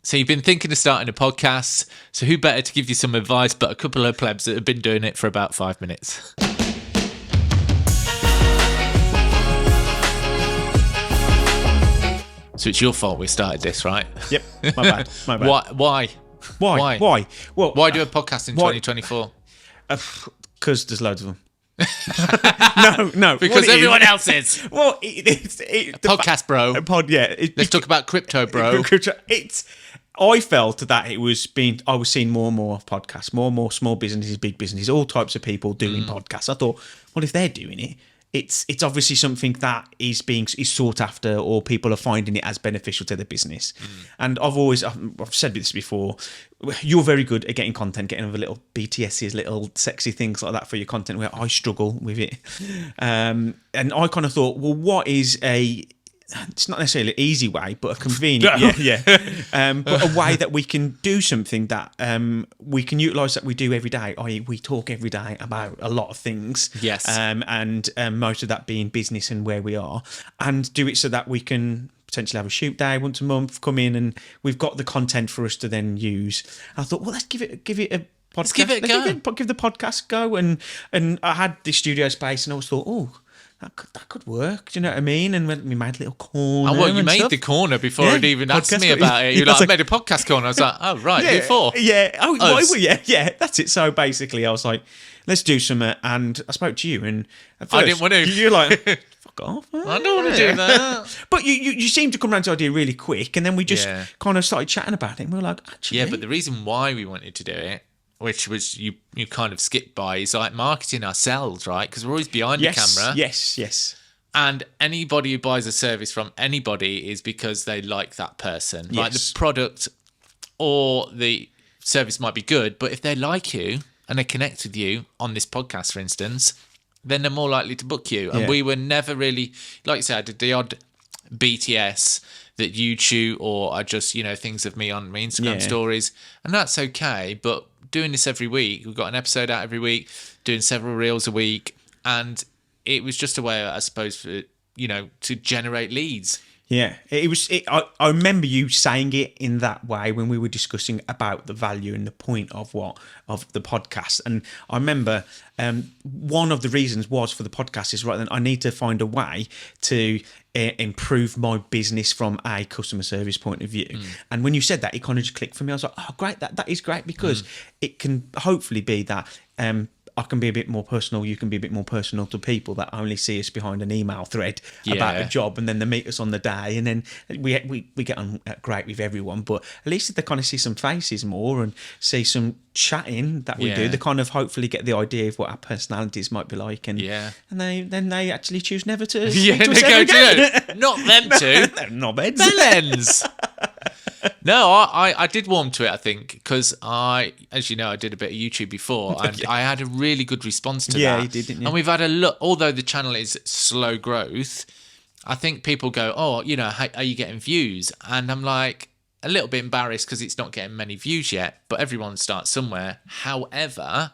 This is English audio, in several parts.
So you've been thinking of starting a podcast. So who better to give you some advice but a couple of plebs that have been doing it for about 5 minutes? So it's your fault we started this, right? Yep, my bad. Why? Why? Well, Why do a podcast in 2024? Because there's loads of them. No. Because everyone else is. Well, it's podcast, bro. Let's talk about crypto, bro. I felt that I was seeing more and more podcasts, more and more small businesses, big businesses, all types of people doing podcasts. I thought, well, if they're doing it, it's obviously something that is sought after, or people are finding it as beneficial to their business. And I've said this before. You're very good at getting content, getting other little BTSs, little sexy things like that for your content, where I struggle with it. And I kind of thought, well, what is it's not necessarily an easy way, but a convenient, but a way that we can do something that we can utilise that we do every day. I.e., we talk every day about a lot of things. Yes. And most of that being business and where we are, and do it so that we can potentially have a shoot day once a month, come in, and we've got the content for us to then use. I thought, well, let's give it a podcast. Let's give it a go. Give the podcast a go. And I had this studio space, and I always thought, oh, that could work. Do you know what I mean? And we made a little corner. Oh, well, you made stuff. The corner before it even asked me about it. You're like, I made a podcast corner. I was like, oh, right, who for? Yeah. Oh, well, yeah. That's it. So basically, I was like, let's do something. And I spoke to you, and at first, I didn't want to. You're like, fuck off. I don't want to do that. But you seemed to come around to the idea really quick, and then we just kind of started chatting about it. And we were like, actually. Yeah, but the reason why we wanted to do it, which was you kind of skipped by, is like marketing ourselves, right? Because we're always behind the camera. Yes. And anybody who buys a service from anybody is because they like that person. Yes. Like the product or the service might be good, but if they like you and they connect with you on this podcast, for instance, then they're more likely to book you. And we were never really, like you said, I did the odd BTS that you shoot, or are just, things of me on my Instagram stories. And that's okay, but doing this every week, we've got an episode out every week, doing several reels a week, and it was just a way, I suppose, for to generate leads. Yeah, it was. I remember you saying it in that way when we were discussing about the value and the point of the podcast. And I remember one of the reasons was for the podcast is right then I need to find a way to improve my business from a customer service point of view. And when you said that, it kind of just clicked for me. I was like, oh, great, that is great, because it can hopefully be that. I can be a bit more personal, you can be a bit more personal to people that only see us behind an email thread about a job, and then they meet us on the day, and then we get on great with everyone, but at least they kind of see some faces more and see some chatting that we do. They kind of hopefully get the idea of what our personalities might be like, and then they actually choose never to speak to us ever again. Not them two. They're knobheads. Bellends. No, I did warm to it, I think, because as you know, I did a bit of YouTube before, and I had a really good response to that. Yeah, you did, didn't you? And we've had a look, although the channel is slow growth, I think people go, oh, are you getting views? And I'm like, a little bit embarrassed because it's not getting many views yet, but everyone starts somewhere. However,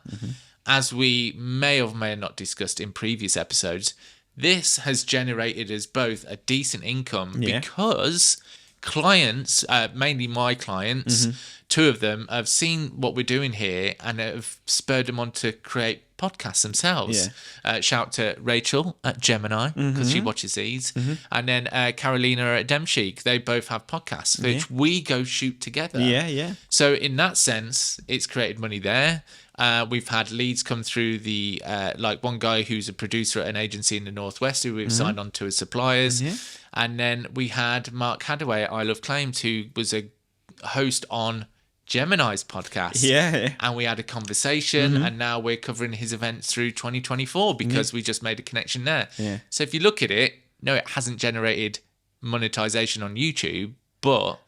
as we may or may have not discussed in previous episodes, this has generated us both a decent income because clients, mainly my clients, two of them have seen what we're doing here and have spurred them on to create podcasts themselves. Shout to Rachel at Gemini, because she watches these, and then Carolina at Demchic. They both have podcasts which we go shoot together. So in that sense, it's created money there. We've had leads come through the like one guy who's a producer at an agency in the Northwest who we've signed on to as suppliers. And then we had Mark Hadaway at I Love Claims, who was a host on Gemini's podcast. And we had a conversation, and now we're covering his events through 2024 because we just made a connection there. So if you look at it, no, it hasn't generated monetization on YouTube, but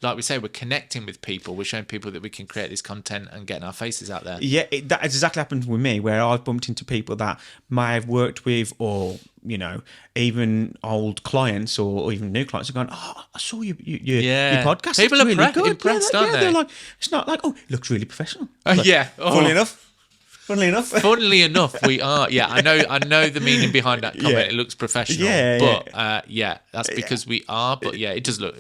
like we say, we're connecting with people. We're showing people that we can create this content and getting our faces out there. Yeah, that has exactly happened with me, where I've bumped into people that may have worked with, or even old clients or even new clients are going, oh, I saw your podcast. People are really good. Impressed, aren't they? They're like, it's not like, oh, it looks really professional. Like, Funny enough. Funnily enough, we are. Yeah, I know the meaning behind that comment. Yeah. It looks professional, Yeah, but that's because we are. But yeah, it does look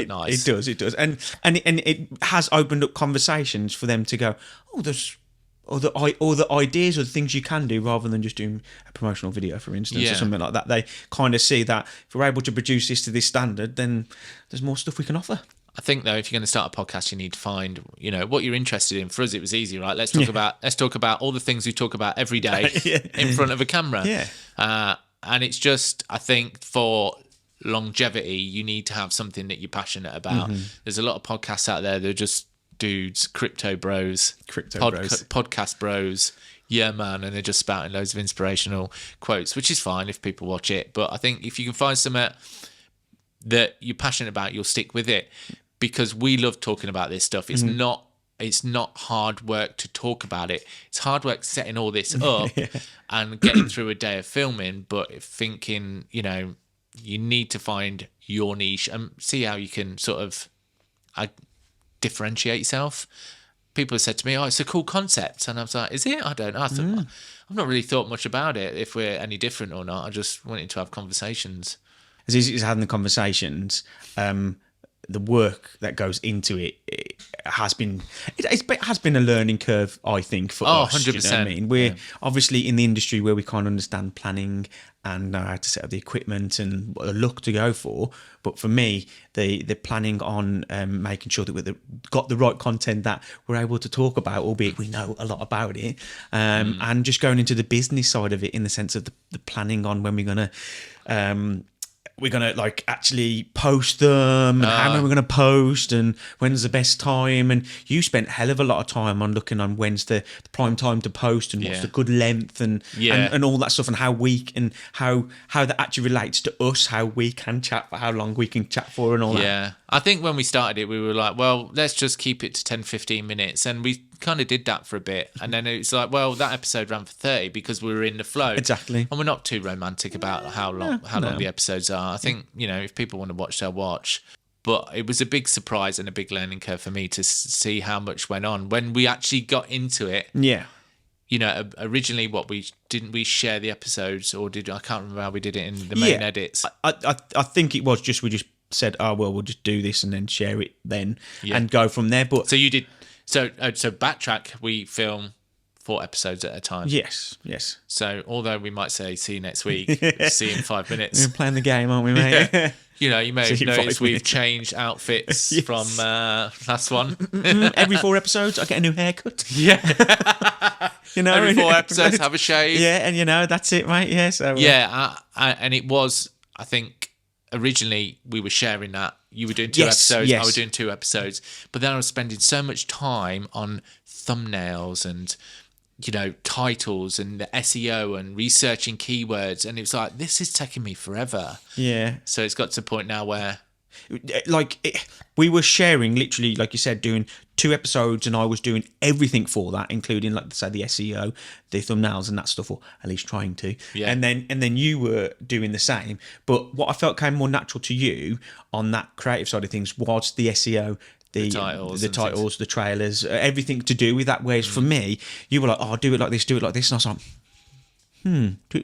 nice. It does, and it has opened up conversations for them to go, oh, there's or the ideas or the things you can do rather than just doing a promotional video, for instance, or something like that. They kind of see that if we're able to produce this to this standard, then there's more stuff we can offer. I think though, if you're going to start a podcast, you need to find, what you're interested in. For us, it was easy, right? Let's talk about all the things we talk about every day in front of a camera. Yeah. And it's just, I think, for longevity, you need to have something that you're passionate about. There's a lot of podcasts out there that are just dudes, crypto bros, podcast bros. Yeah, man, and they're just spouting loads of inspirational quotes, which is fine if people watch it. But I think if you can find something that you're passionate about, you'll stick with it. Because we love talking about this stuff. It's not hard work to talk about it. It's hard work setting all this up and getting through a day of filming, but thinking, you need to find your niche and see how you can sort of differentiate yourself. People have said to me, oh, it's a cool concept. And I was like, is it? I don't know. I've not really thought much about it, if we're any different or not. I just wanted to have conversations. As easy as having the conversations, the work that goes into it has been a learning curve, I think, for us. 100%. You know what I mean? We're obviously in the industry where we can't understand planning and know how to set up the equipment and what the look to go for. But for me, the planning on making sure that we've got the right content that we're able to talk about, albeit we know a lot about it, and just going into the business side of it in the sense of the planning on when we're gonna like actually post them and how many we're gonna post and when's the best time. And you spent a hell of a lot of time on looking on when's the prime time to post and what's the good length and all that stuff, and how that actually relates to us, how we can chat for how long we can chat for and all that. Yeah, I think when we started it, we were like, well, let's just keep it to 10-15 minutes, and we kind of did that for a bit, and then it's like, well, that episode ran for 30 because we were in the flow. Exactly. And we're not too romantic about how long the episodes are. I think, if people want to watch, they'll watch. But it was a big surprise and a big learning curve for me to see how much went on when we actually got into it. Yeah. Originally, we share the episodes, or I can't remember how we did it in the main edits. I think it was just we just said, oh well, we'll just do this and then share it then and go from there. But so you did. So backtrack. We film 4 episodes at a time. Yes. So although we might say see you next week, see you in 5 minutes. We're playing the game, aren't we, mate? Yeah. You may have noticed we've changed outfits from last one. Every 4 episodes, I get a new haircut. Yeah. Every 4 episodes, have a shave. Yeah, and that's it, mate. Yeah. So and it was, I think, originally we were sharing that. You were doing 2 episodes, I was doing 2 episodes. But then I was spending so much time on thumbnails and, titles and the SEO and researching keywords. And it was like, this is taking me forever. Yeah. So it's got to a point now where... we were sharing, literally, like you said, doing 2 episodes, and I was doing everything for that, including, like, say, the SEO, the thumbnails and that stuff, or at least trying to. Yeah. And then you were doing the same. But what I felt came more natural to you on that creative side of things was the SEO, the titles, the trailers, everything to do with that. Whereas for me, you were like, oh, do it like this. And I was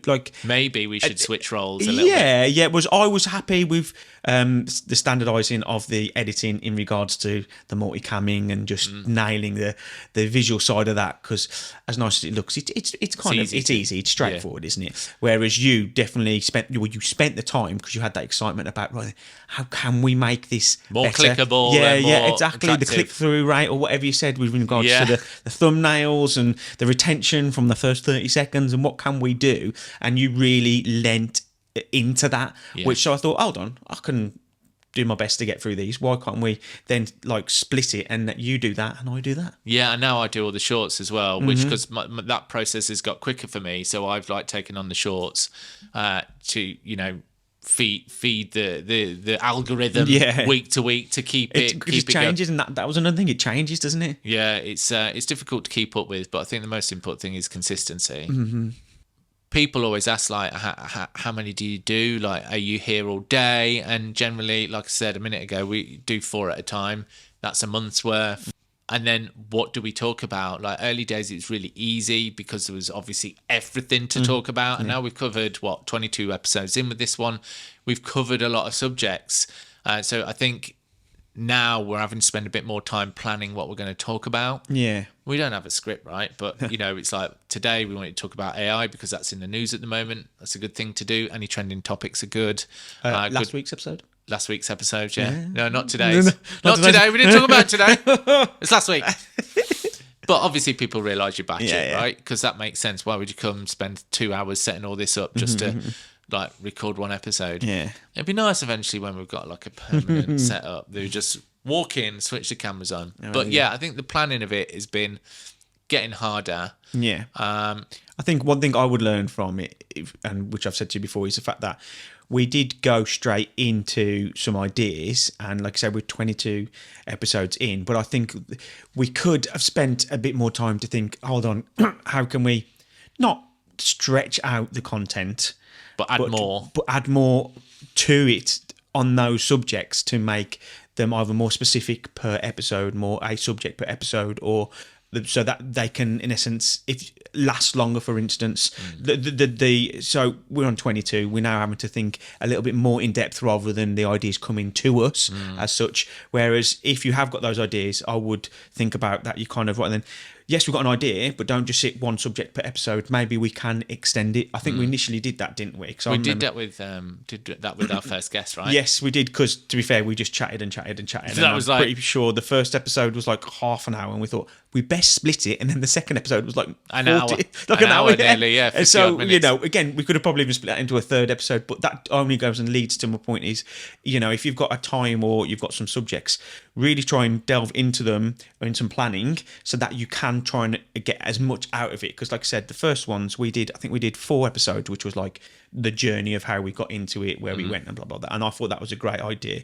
like, maybe we should switch roles a little bit. Yeah. I was happy with the standardising of the editing in regards to the multicamming and just nailing the visual side of that, because as nice as it looks, it's easy, it's straightforward, isn't it? Whereas you definitely spent the time, because you had that excitement about, right, how can we make this more better? clickable? Yeah, exactly. Attractive. The click-through rate, or whatever you said with regards to the thumbnails and the retention from the first 30 seconds, and what can we do? And you really lent into that, which I thought, hold on, I can do my best to get through these. Why can't we then split it, and you do that and I do that? Yeah, and now I do all the shorts as well, which, because that process has got quicker for me. So I've taken on the shorts to feed the algorithm week to week to keep it changes, and that was another thing. It changes, doesn't it? Yeah, it's difficult to keep up with, but I think the most important thing is consistency. People always ask, like, how many do you do? Like, are you here all day? And generally, like I said a minute ago, we do 4 at a time. That's a month's worth. And then what do we talk about? Like early days, it was really easy because there was obviously everything to talk about. And now we've covered, 22 episodes in with this one. We've covered a lot of subjects. So I think now we're having to spend a bit more time planning what we're going to talk about. Yeah. We don't have a script, right? But, it's like today we wanted to talk about AI because that's in the news at the moment. That's a good thing to do. Any trending topics are good. Last week's episode? Last week's episode, yeah. No, not today's. Not today. We didn't talk about today. It's last week. But obviously people realise you batch it, right? Because that makes sense. Why would you come spend 2 hours setting all this up just to like record one episode? Yeah. It'd be nice eventually when we've got like a permanent setup. They just walk in, switch the cameras on. But I think the planning of it has been getting harder. Yeah. I think one thing I would learn from it, and which I've said to you before, is the fact that we did go straight into some ideas, and like I said, we're 22 episodes in, but I think we could have spent a bit more time to think, hold on, how can we not stretch out the content, but add more to it on those subjects to make them either more specific per episode, more a subject per episode, or so that they can, in essence, if last longer. For instance, so we're on 22. We're now having to think a little bit more in depth rather than the ideas coming to us as such. Whereas if you have got those ideas, I would think about that. You kind of right then. Yes, we've got an idea, but don't just sit one subject per episode. Maybe we can extend it. I think we initially did that, didn't we? We did that with our first guest, right? Yes, we did. Because to be fair, we just chatted and chatted and chatted. So that was like, pretty sure the first episode was like half an hour, and we thought we best split it. And then the second episode was like an hour nearly, yeah. And so again, we could have probably even split that into a third episode, but that only goes and leads to my point is, if you've got a time or you've got some subjects, really try and delve into them in some planning so that you can try and get as much out of it. Because like I said, the first ones I think we did 4 episodes, which was like the journey of how we got into it, where we went and blah, blah, blah. And I thought that was a great idea.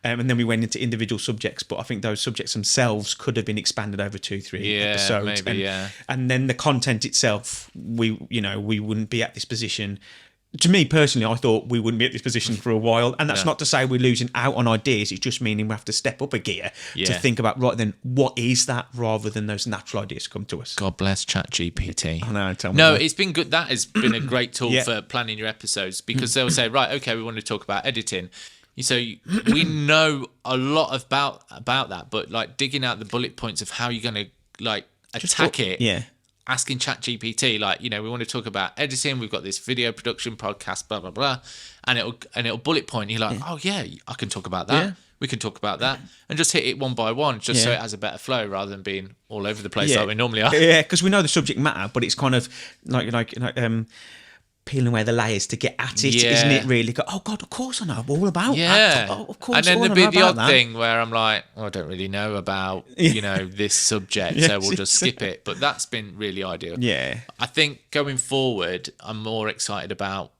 And then we went into individual subjects, but I think those subjects themselves could have been expanded over 2-3 episodes. Maybe, and then the content itself, we wouldn't be at this position. To me personally, I thought we wouldn't be at this position for a while, and that's not to say we're losing out on ideas. It's just meaning we have to step up a gear to think about, right then, what is that, rather than those natural ideas come to us. God bless ChatGPT. I know, tell me. No, it's been good. That has been a great tool for planning your episodes, because they'll say, right, okay, we want to talk about editing. So we know a lot about that, but like digging out the bullet points of how you're going to like attack it. Yeah. Asking ChatGPT, like, we want to talk about editing. We've got this video production podcast, blah blah blah, and it'll bullet point. You're like, oh yeah, I can talk about that. Yeah. We can talk about that, and just hit it one by one, just so it has a better flow rather than being all over the place like we normally are. Yeah, because we know the subject matter, but it's kind of like peeling away the layers to get at it, isn't it? Really? Oh God, of course I know all about that. Oh, of course. And then there'll be the odd thing where I'm like, I don't really know about this subject, so we'll just skip it. But that's been really ideal. Yeah. I think going forward, I'm more excited about,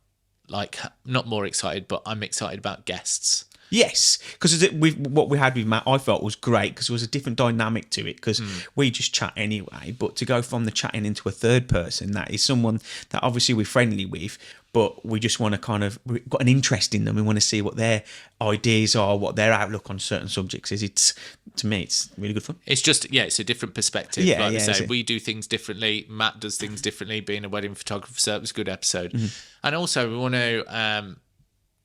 not more excited, but I'm excited about guests. Yes, because what we had with Matt, I felt was great, because there was a different dynamic to it, because we just chat anyway, but to go from the chatting into a third person, that is someone that obviously we're friendly with, but we just want to we've got an interest in them. We want to see what their ideas are, what their outlook on certain subjects is. To me, it's really good fun. It's just, it's a different perspective. Yeah, like we say, we do things differently. Matt does things differently, being a wedding photographer, so it was a good episode. And also we want to,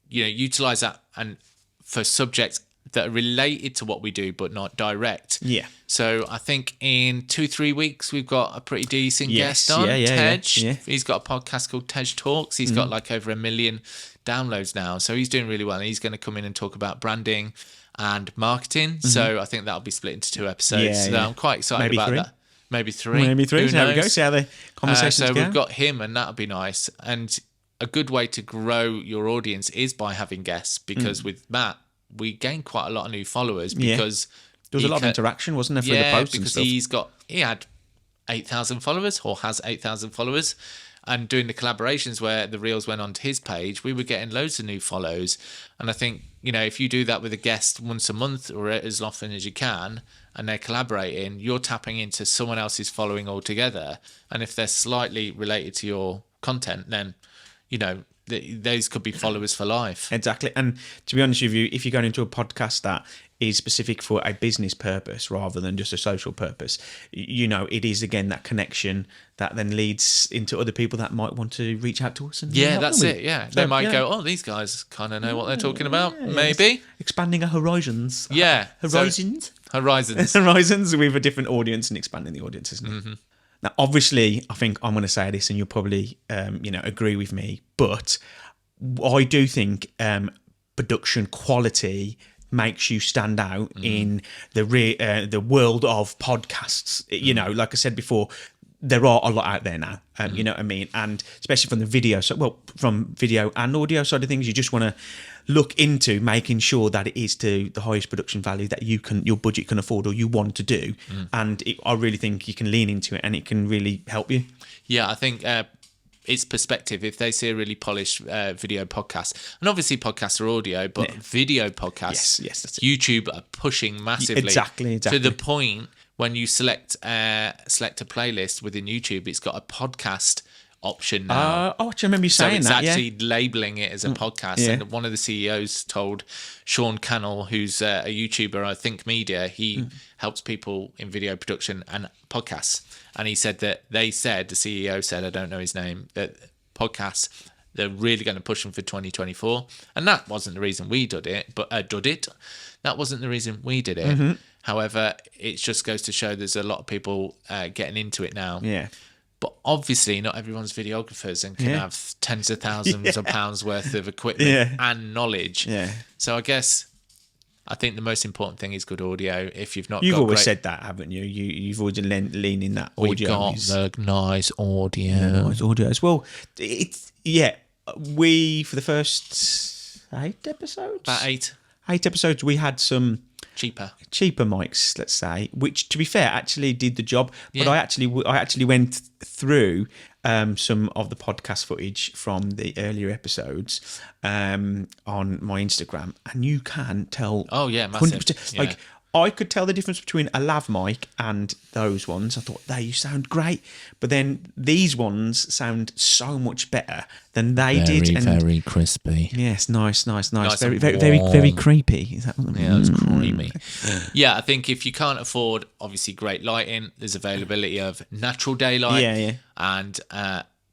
utilise that and for subjects that are related to what we do, but not direct. Yeah. So I think in 2-3 weeks, we've got a pretty decent guest on, Tej. Yeah. He's got a podcast called Tej Talks. He's got like over 1 million downloads now. So he's doing really well. And he's going to come in and talk about branding and marketing. So I think that'll be split into 2 episodes. So I'm quite excited about that. Maybe 3. Maybe 3. So there we go. See how the conversations go. So we've go. got him, and that'll be nice. And a good way to grow your audience is by having guests, because with Matt, we gained quite a lot of new followers because there was a lot of interaction, wasn't there, for the posts and stuff? Because he had 8,000 followers, or has 8,000 followers, and doing the collaborations where the reels went onto his page, we were getting loads of new follows. And I think, if you do that with a guest once a month or as often as you can, and they're collaborating, you're tapping into someone else's following altogether. And if they're slightly related to your content, then, those could be followers for life. Exactly. And to be honest with you, if you're going into a podcast that is specific for a business purpose rather than just a social purpose, it is again that connection that then leads into other people that might want to reach out to us. And Yeah, help that's them it. with Yeah, So, they might go, "Oh, these guys kind of know what they're talking about." yeah, Maybe. expanding our horizons. Yeah. Horizons. Horizons. Horizons with a different audience and expanding the audience, isn't it? Mm-hmm. Now, obviously, I think I'm going to say this, and you'll probably, agree with me, but I do think production quality makes you stand out in the world of podcasts. Like I said before, there are a lot out there now. You know what I mean? And especially from the video, from video and audio side of things, you just want to look into making sure that it is to the highest production value that your budget can afford or you want to do. And I really think you can lean into it, and it can really help you. Yeah, I think it's perspective. If they see a really polished video podcast, and obviously podcasts are audio, but video podcasts, Yes, that's it. YouTube are pushing massively. Exactly. To the point when you select a playlist within YouTube, it's got a podcast option now. I remember you saying so it's that. actually labeling it as a podcast. Yeah. And one of the CEOs told Sean Cannell, who's a YouTuber, I think Media, he helps people in video production and podcasts. And he said that the CEO said, I don't know his name, that podcasts, they're really going to push them for 2024. And that wasn't the reason we did it. That wasn't the reason we did it. However, it just goes to show there's a lot of people getting into it now. Yeah. But obviously, not everyone's videographers and can have tens of thousands of pounds worth of equipment and knowledge. Yeah. So I think the most important thing is good audio. If you've You've always said that, haven't you? You've always leaned in that audio. We've got the nice audio. Yeah, nice audio as well. We for the first 8 episodes, About 8. 8 episodes, we had some Cheaper mics, let's say, which, to be fair, actually did the job. But Yeah. I actually went through some of the podcast footage from the earlier episodes on my Instagram, and you can tell. Oh, yeah, massive. 100%. Yeah. Like, I could tell the difference between a lav mic and those ones. I thought, they sound great. But then these ones sound so much better than they did. And very crispy. yes, nice. Nice Very, and very, very, warm. very creepy. Is that what Yeah, it's creamy. Yeah, I think if you can't afford, obviously, great lighting, there's availability of natural daylight. Yeah. And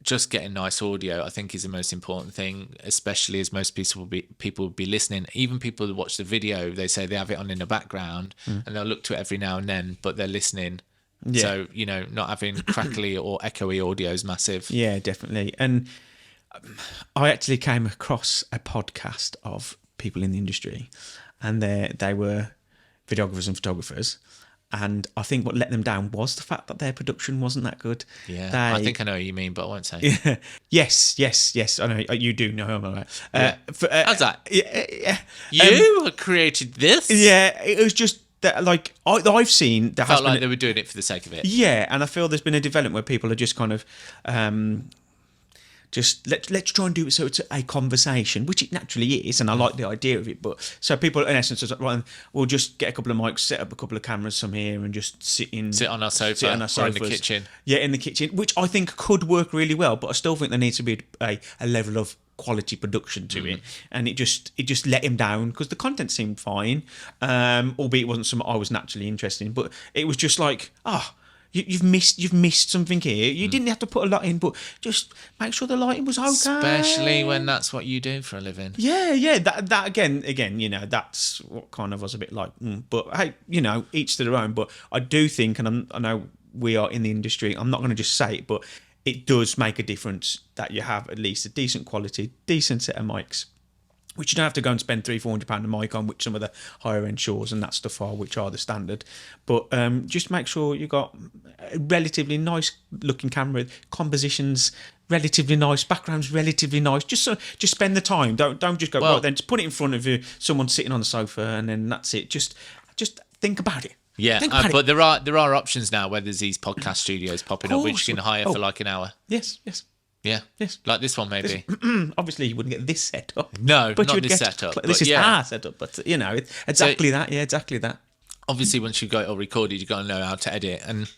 just getting nice audio, I think, is the most important thing, especially as most people will be listening. Even people who watch the video, they say they have it on in the background and they'll look to it every now and then, but they're listening. Yeah. So, not having crackly or echoey audio is massive. Yeah, definitely. And I actually came across a podcast of people in the industry, and they were videographers and photographers. And I think what let them down was the fact that their production wasn't that good. Yeah, I think I know what you mean, but I won't say. Yes. I know you do know. Right? How's that? Yeah. You created this? Yeah, it was just that, like, I've seen there has Felt like been they were doing it for the sake of it. yeah, and I feel there's been a development where people are just kind of just let's try and do it so it's a conversation, which it naturally is, and I like the idea of it. But so people, in essence, are like, right, we'll just get a couple of mics, set up a couple of cameras from here, and just sit on our sofa, or in the kitchen. Yeah, in the kitchen, which I think could work really well. But I still think there needs to be a level of quality production to it, and it just let him down because the content seemed fine, albeit it wasn't something I was naturally interested in. But it was just like, You've missed something here. You didn't have to put a lot in, but just make sure the lighting was okay. Especially when that's what you do for a living. Yeah. That again, that's what kind of was a bit like. But hey, each to their own. But I do think, and I know we are in the industry. I'm not going to just say it, but it does make a difference that you have at least a decent quality, decent set of mics, which you don't have to go and spend £300-400 a mic on, which some of the higher end Shores and that stuff are, which are the standard. But just make sure you got a relatively nice looking camera, compositions relatively nice, backgrounds relatively nice. Just spend the time. Don't just go right then. Just put it in front of you, someone sitting on the sofa, and then that's it. Just think about it. Yeah, but there are options now where there's these podcast studios popping up, which you can hire for like an hour. Yes. Yeah. Yes. Like this one, maybe. Obviously, you wouldn't get this set up. No, but not you would this get setup. This is our setup, but exactly that. Yeah, exactly that. Obviously, once you've got it all recorded, you've got to know how to edit. And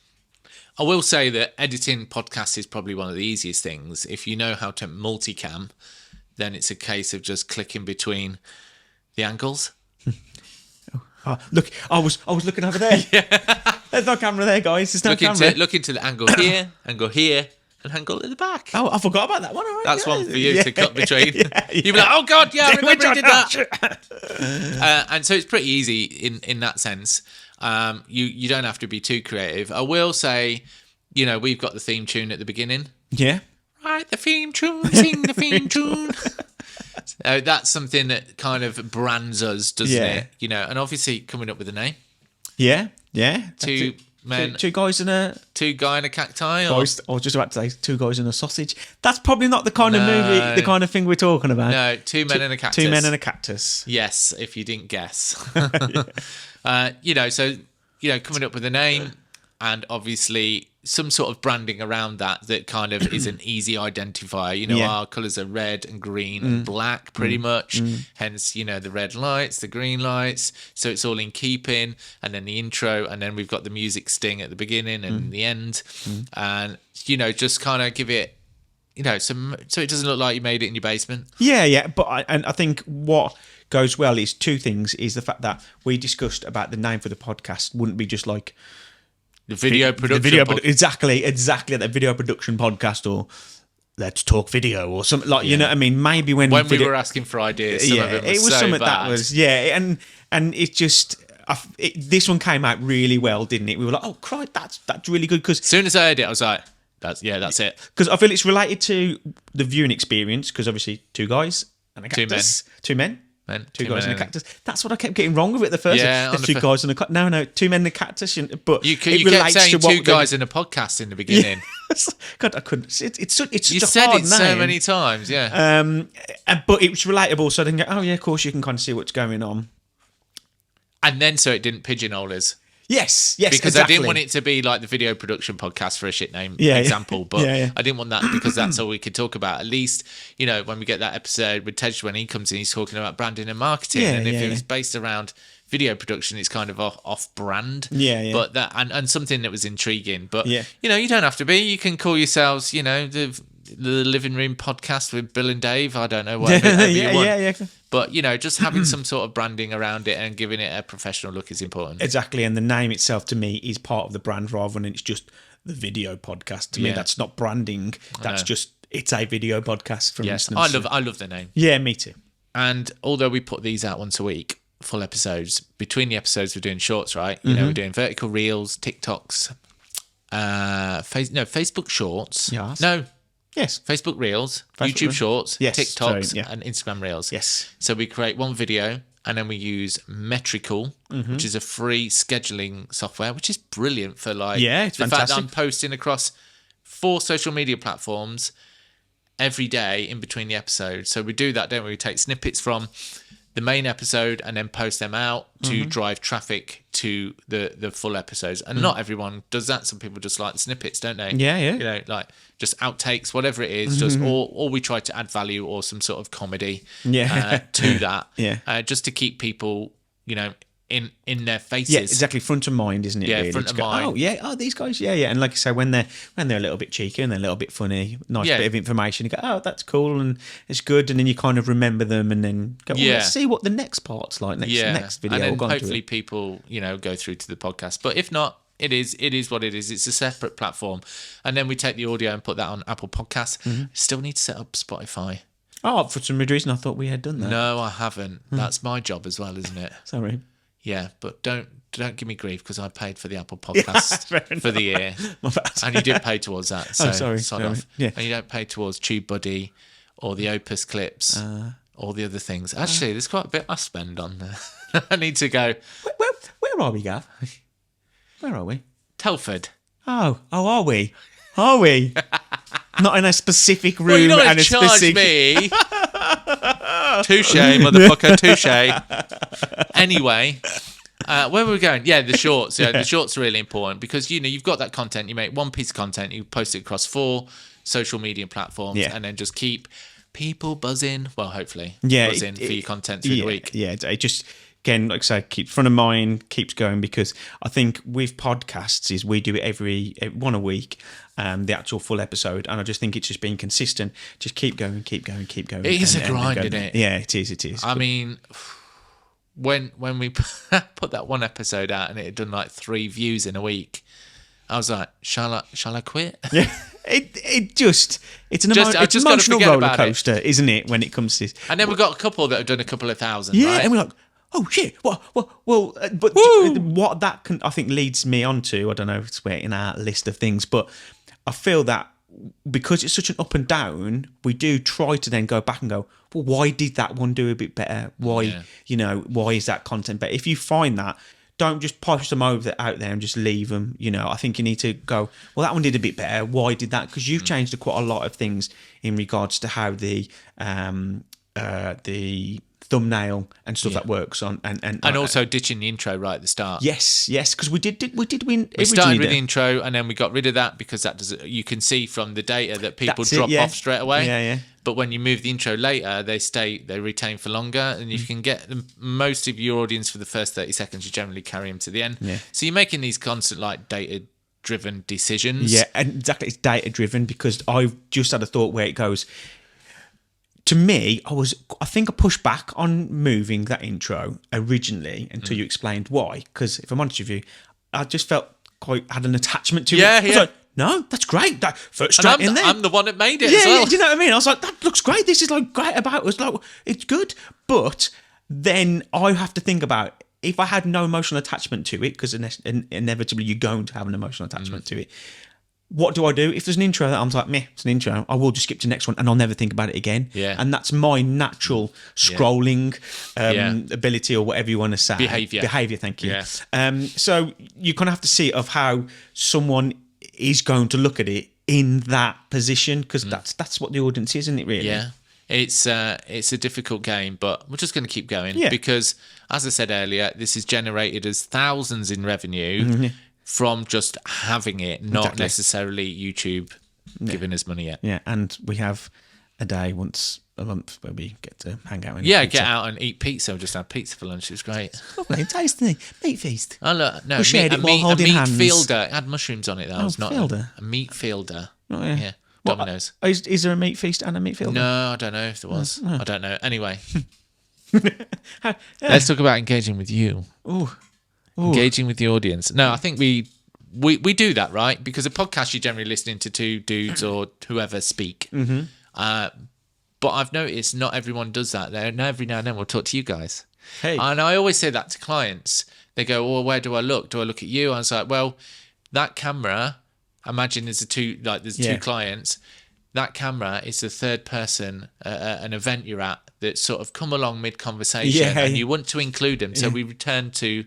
I will say that editing podcasts is probably one of the easiest things. If you know how to multicam, then it's a case of just clicking between the angles. Oh, look, I was looking over there. There's no camera there, guys. There's no camera. Look into the angle here, and angle at the back. Oh, I forgot about that one. All right, That's one for you to cut between. You'd be like, oh God, yeah, I remember he did that. And so it's pretty easy in that sense. You don't have to be too creative. I will say, we've got the theme tune at the beginning. Yeah. Right, the theme tune, sing the theme tune. That's something that kind of brands us, doesn't it? And obviously coming up with a name. Yeah. Two guys and a... Two guy and a cacti. I was just about to say two guys and a sausage. That's probably not the kind of movie, the kind of thing we're talking about. No, two men and a cactus. Two men and a cactus. Yes, if you didn't guess. So coming up with a name and obviously some sort of branding around that kind of is an easy identifier. Our colours are red and green and black pretty much. Hence, the red lights, the green lights. So it's all in keeping. And then the intro, and then we've got the music sting at the beginning and the end. And, just kind of give it, so it doesn't look like you made it in your basement. Yeah. But I think what goes well is two things. Is the fact that we discussed about the name for the podcast wouldn't be just like, the video production. Exactly. The video production podcast, or let's talk video, or something like. You know what I mean? Maybe when we were asking for ideas, some of it was so something bad. that was and it just this one came out really well, didn't it? We were like, oh, Christ, that's really good. Because as soon as I heard it, I was like, that's it. Because I feel it's related to the viewing experience. Because obviously, two guys and a cactus, two men. Two guys and a cactus. That's what I kept getting wrong with it the first time. There's two guys and a cactus. No, two men and a cactus. But you kept saying two guys in a podcast in the beginning. God, I couldn't. It's such you a said hard it name. so many times, but it was relatable, so I didn't go, oh yeah, of course you can kind of see what's going on. And then so it didn't pigeonhole us. Yes, because exactly. I didn't want it to be like the video production podcast for a shit name example, but I didn't want that because that's all we could talk about. At least, when we get that episode with Tej, when he comes in, he's talking about branding and marketing, and if it was based around video production, it's kind of off brand. But that and something that was intriguing. But you don't have to be. You can call yourselves, the living room podcast with Bill and Dave. I don't know, whatever you want. But, just having some sort of branding around it and giving it a professional look is important. Exactly. And the name itself, to me, is part of the brand rather than it's just the video podcast. To me, that's not branding. That's just, it's a video podcast, for instance. I love the name. Yeah, me too. And although we put these out once a week, full episodes, between the episodes we're doing shorts, right? We're doing vertical reels, TikToks, Facebook shorts. Yes. No. Yes. Facebook Reels, YouTube Shorts, TikToks, and Instagram Reels. Yes. So we create one video and then we use Metrical, which is a free scheduling software, which is brilliant for it's the fantastic. fact that I'm posting across 4 social media platforms every day in between the episodes. So we do that, don't we? We take snippets from the main episode and then post them out to drive traffic to the full episodes. And not everyone does that. Some people just like the snippets, don't they? Yeah. Like just outtakes, whatever it is, just or we try to add value or some sort of comedy to that. Just to keep people, in their faces. Yeah, exactly. Front of mind, isn't it? Yeah, really? front of mind. These guys, And like I say, when they're a little bit cheeky and they're a little bit funny, nice bit of information, you go, oh, that's cool and it's good, and then you kind of remember them and then go, let's see what the next part's like, next video. And then hopefully people, go through to the podcast. But if not, it is what it is. It's a separate platform. And then we take the audio and put that on Apple Podcasts. Still need to set up Spotify. Oh, for some reason I thought we had done that. No, I haven't. That's my job as well, isn't it? Sorry. Yeah, but don't give me grief because I paid for the Apple Podcast for the year. My bad. And you did pay towards that. So sorry. off. Yeah. And you don't pay towards TubeBuddy or the Opus clips or the other things. Actually, there's quite a bit I spend on there. I need to go. Where are we, Gav? Where are we? Telford. Oh, are we? Are we? Not in a specific room. Well, you're not and charge me. Touche, motherfucker, touche. Anyway, where were we going? Yeah, the shorts. Yeah, the shorts are really important because, you've got that content. You make one piece of content, you post it across 4 social media platforms and then just keep people buzzing. Well, hopefully, buzzing for your content through the week. Yeah, it just... Again, like I say, keep front of mind, keeps going, because I think with podcasts is we do it every one a week, the actual full episode, and I just think it's just being consistent. Just keep going. It is a grind, isn't it? Yeah, it is. I mean, when we put that one episode out and it had done like 3 views in a week, I was like, shall I quit? Yeah. It's an I've emotional roller coaster, isn't it? When it comes to, And then we've got a couple that have done a couple of thousand. yeah, right? and we're like, oh shit, but what that can, I think, leads me on to, I don't know if it's where in our list of things, but I feel that because it's such an up and down, we do try to then go back and go, well, why did that one do a bit better? Why, why is that content better? If you find that, don't just push them out there and just leave them. I think you need to go, well, that one did a bit better. Why did that? Because you've changed quite a lot of things in regards to how the thumbnail and stuff that works on, and also ditching the intro right at the start. Yes, because we did win. We started with the intro and then we got rid of that because that does. You can see from the data that people drop off straight away. Yeah. But when you move the intro later, they retain for longer, and you can get most of your audience for the first 30 seconds. You generally carry them to the end. Yeah. So you're making these constant like data-driven decisions. Yeah, and exactly, it's data-driven because I've just had a thought where it goes. To me, I think I pushed back on moving that intro originally until you explained why. Because if I'm honest with you, I just felt had an attachment to it. I was like, no, that's great. I'm the one that made it as well. Yeah, do you know what I mean? I was like, that looks great. This is like great about us. Like, it's good. But then I have to think about if I had no emotional attachment to it, because inevitably you're going to have an emotional attachment to it. What do I do? If there's an intro that I'm like, meh, it's an intro, I will just skip to the next one and I'll never think about it again. Yeah. And that's my natural scrolling ability, or whatever you want to say. Behaviour, thank you. Yeah. So you kind of have to see of how someone is going to look at it in that position, because that's what the audience is, isn't it, really? Yeah. It's a difficult game, but we're just going to keep going because, as I said earlier, this is generated as thousands in revenue from just having it, not necessarily YouTube giving us money yet. Yeah, and we have a day once a month where we get to hang out. Get out and eat pizza. We just had pizza for lunch. It was great. Lovely, tasty meat feast. Oh look, no, we shared it while holding hands. A meat fielder. It had mushrooms on it. That was not fielder. A meat fielder. Oh yeah. Domino's. Is there a meat feast and a meat fielder? No, I don't know if there was. I don't know. Anyway, let's talk about engaging with you. Ooh. Engaging with the audience. No, I think we do that, right? Because a podcast, you're generally listening to two dudes or whoever speak. But I've noticed not everyone does that. Every now and then we'll talk to you guys. Hey. And I always say that to clients. They go, well, where do I look? Do I look at you? I was like, well, that camera, imagine there's two clients. That camera is the third person at an event you're at that sort of come along mid-conversation and you want to include them. So we return to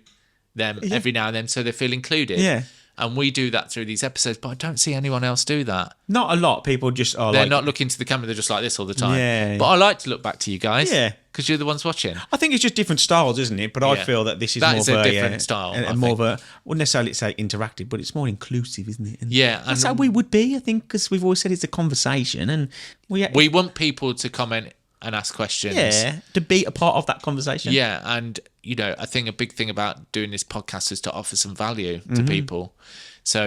them every now and then so they feel included. Yeah. And we do that through these episodes, but I don't see anyone else do that. Not a lot. People just are They're not looking to the camera, they're just like this all the time. Yeah. But I like to look back to you guys. Yeah. Because you're the ones watching. I think it's just different styles, isn't it? But I feel that this is more of a different style. More of a, wouldn't necessarily say interactive, but it's more inclusive, isn't it? And that's how we would be, I think, because we've always said it's a conversation, and we want people to comment and ask questions. Yeah, to be a part of that conversation. Yeah, and I think a big thing about doing this podcast is to offer some value to people. So,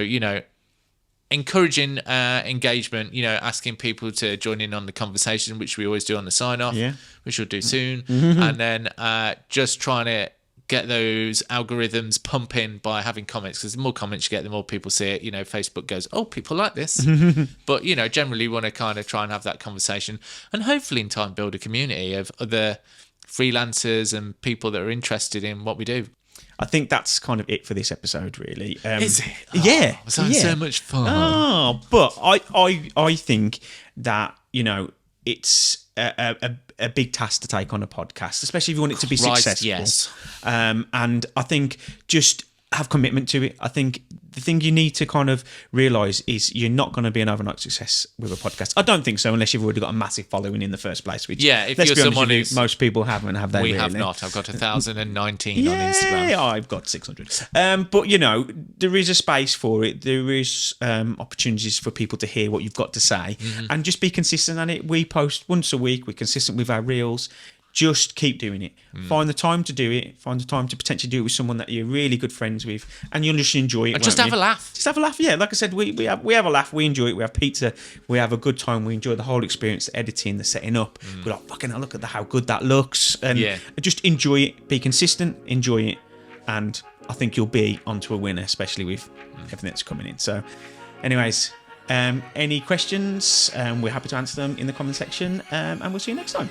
encouraging engagement, asking people to join in on the conversation, which we always do on the sign-off, which we'll do soon. And then just trying to get those algorithms pumping by having comments, because the more comments you get, the more people see it. Facebook goes, oh, people like this. But, generally we want to kind of try and have that conversation and hopefully in time build a community of other freelancers and people that are interested in what we do. I think that's kind of it for this episode, really. Is it? Yeah. It was so much fun. Oh, but I think that, it's a big task to take on a podcast, especially if you want it to be successful. Yes. And I think just have commitment to it. I think the thing you need to kind of realise is you're not going to be an overnight success with a podcast. I don't think so, unless you've already got a massive following in the first place. Which, if you're someone who most people haven't, have they? We really? have not. I've got 1,019 on Instagram. Yeah, I've got 600. But there is a space for it. There is opportunities for people to hear what you've got to say, and just be consistent on it. We post once a week. We're consistent with our reels. Just keep doing it. Find the time to do it. Find the time to potentially do it with someone that you're really good friends with, and you'll just enjoy it. Just have a laugh. Just have a laugh. Yeah, like I said, we have a laugh. We enjoy it. We have pizza. We have a good time. We enjoy the whole experience, the editing, the setting up. We're like, fucking hell, look at how good that looks, and just enjoy it. Be consistent. Enjoy it, and I think you'll be onto a winner, especially with everything that's coming in. So, anyways. Any questions? We're happy to answer them in the comment section, and we'll see you next time.